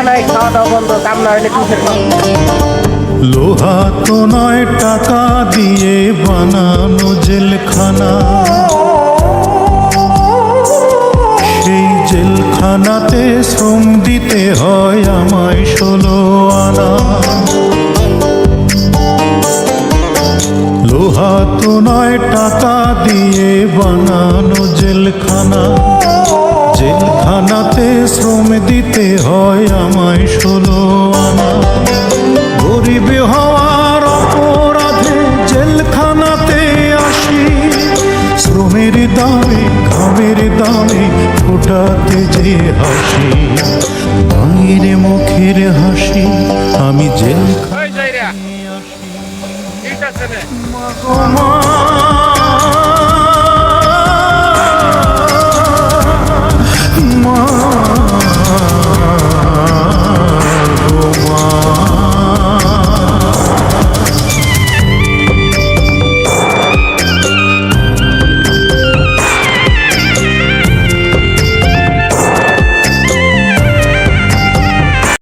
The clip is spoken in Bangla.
নাই, খাওয়া দাওয়া বন্ধ, কাম না হইলে কিসের কাম? লোহা তো নয় টাকা দিয়ে বানানো জেলখানা, সেই জেলখানাতে শ্রম দিতে হয় আমায় 16 আনা। লোহা তো নয় টাকা দিয়ে বানানো জেলখানা, জেলখানাতে শ্রম দিতে হয় আমায় 16 আনা। গরিব হওয়ার অপরাধে জেলখানাতে আসি, শ্রমের দামে ঘামের দামে ফোটাতে যে হাসি, বাইরে মুখের হাসি আমি জেলখানায় আসি। মা